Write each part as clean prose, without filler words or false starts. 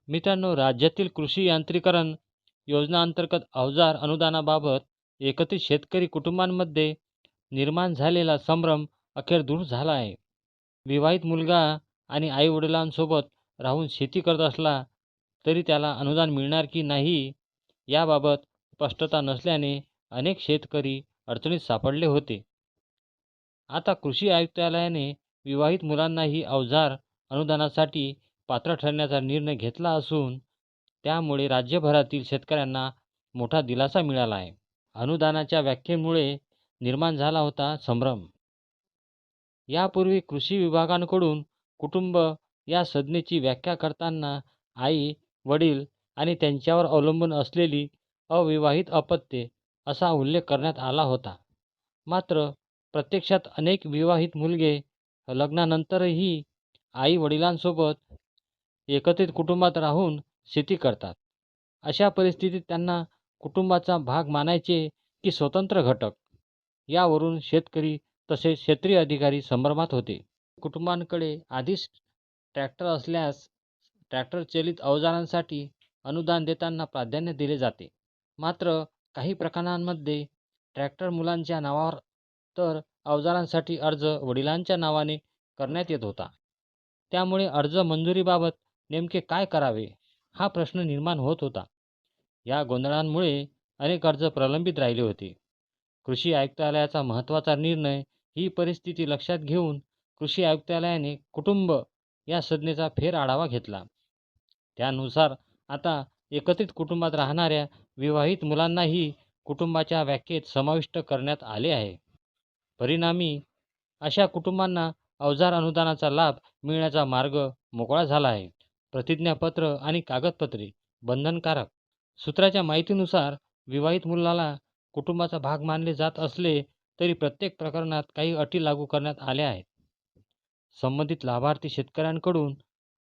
मित्रांनो, राज्यातील कृषी यांत्रिकरण योजनांतर्गत अवजार अनुदानाबाबत एकत्रित शेतकरी कुटुंबांमध्ये निर्माण झालेला संभ्रम अखेर दूर झाला आहे. विवाहित मुलगा आणि आई-वडिलांसोबत राहून शेती करत असला तरी त्याला अनुदान मिळणार की नाही याबाबत स्पष्टता नसल्याने अनेक शेतकरी अडचणीत सापडले होते. आता कृषी आयुक्तालयाने विवाहित मुलांनाही अवजार अनुदानासाठी पात्र ठरण्याचा निर्णय घेतला असून त्यामुळे राज्यभरातील शेतकऱ्यांना मोठा दिलासा मिळाला आहे. अनुदानाच्या व्याख्येमुळे निर्माण झाला होता संभ्रम. यापूर्वी कृषी विभागाकडून कुटुंब या संज्ञेची व्याख्या करताना आई, वडील आणि त्यांच्यावर अवलंबून असलेली अविवाहित अपत्ये असा उल्लेख करण्यात आला होता. मात्र प्रत्यक्षात अनेक विवाहित मुलगे लग्नानंतरही आई-वडिलांसोबत एकत्रित कुटुंबात राहून शेती करतात. अशा परिस्थितीत त्यांना कुटुंबाचा भाग मानायचे की स्वतंत्र घटक यावरून शेतकरी तसेच क्षेत्रीय अधिकारी संभ्रमात होते. कुटुंबांकडे आधीच ट्रॅक्टर असल्यास ट्रॅक्टर चलित अवजारांसाठी अनुदान देताना प्राधान्य दिले जाते. मात्र काही प्रकरणांमध्ये ट्रॅक्टर मुलांच्या नावावर तर अवजारांसाठी अर्ज वडिलांच्या नावाने करण्यात येत होता. त्यामुळे अर्ज मंजुरीबाबत नेमके काय करावे हा प्रश्न निर्माण होत होता. या गोंधळांमुळे अनेक अर्ज प्रलंबित राहिले होते. कृषी आयुक्तालयाचा महत्त्वाचा निर्णय ही परिस्थिती लक्षात घेऊन कृषी आयुक्तालयाने कुटुंब या संज्ञेचा फेरआढावा घेतला. त्यानुसार आता एकत्रित कुटुंबात राहणाऱ्या विवाहित मुलांनाही कुटुंबाच्या व्याख्येत समाविष्ट करण्यात आले आहे. परिणामी अशा कुटुंबांना अवजार अनुदानाचा लाभ मिळण्याचा मार्ग मोकळा झाला आहे. प्रतिज्ञापत्र आणि कागदपत्रे बंधनकारक. सूत्राच्या माहितीनुसार विवाहित मुलाला कुटुंबाचा भाग मानले जात असले तरी प्रत्येक प्रकरणात काही अटी लागू करण्यात आल्या आहेत. संबंधित लाभार्थी शेतकऱ्यांकडून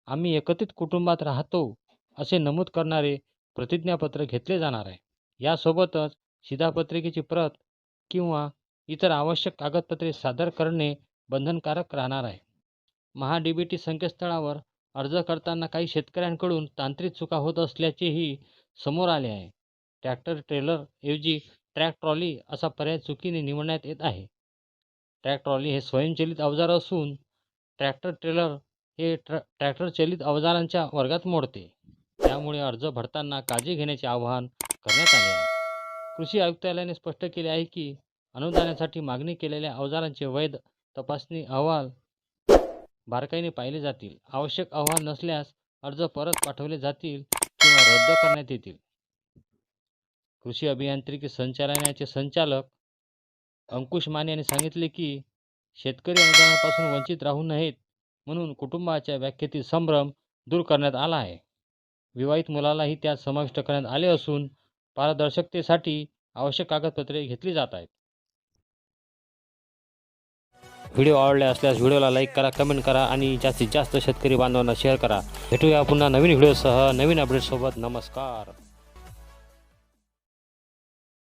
आम्ही एकत्रित कुटुंबात राहतो असे नमूद करणारे प्रतिज्ञापत्र घेतले जाणार आहे. यासोबतच शिधापत्रिकेची प्रत किंवा इतर आवश्यक कागदपत्रे सादर करणे बंधनकारक राहणार आहे. महा-डी-बी-टी संकेतस्थळावर अर्ज करताना काही शेतकऱ्यांकडून तांत्रिक चुका होत असल्याचेही समोर आले आहे. ट्रॅक्टर ट्रेलर ऐवजी ट्रॅक ट्रॉली असा पर्याय चुकीने निवडण्यात येत आहे. ट्रॅक ट्रॉली हे स्वयंचलित अवजार असून ट्रॅक्टर ट्रेलर हे ट्रॅक्टर चलित अवजारांच्या वर्गात मोडते. त्यामुळे अर्ज भरताना काळजी घेण्याचे आवाहन करण्यात आले आहे. कृषी आयुक्तालयाने स्पष्ट केले आहे की अनुदानासाठी मागणी केलेल्या अवजारांचे वैध तपासणी अहवाल बारकाईने पाहिले जातील. आवश्यक अहवाल नसल्यास अर्ज परत पाठवले जातील किंवा रद्द करण्यात येतील. कृषी अभियांत्रिकी संचालनालयाचे संचालक अंकुश माने यांनी सांगितले की शेतकरी अनुदानापासून वंचित राहू नयेत म्हणून कुटुंबाच्या व्याख्येतील संभ्रम दूर करण्यात आला आहे. विवाहित मुलालाही त्यात समाविष्ट करण्यात आले असून पारदर्शकतेसाठी आवश्यक कागदपत्रे घेतली जात आहेत. व्हिडिओ आवडले असल्यास व्हिडिओला लाईक करा, कमेंट करा आणि जास्तीत जास्त शेतकरी बांधवांना शेअर करा. भेटूया पुन्हा नवीन व्हिडिओसह नवीन अपडेटसोबत. नमस्कार.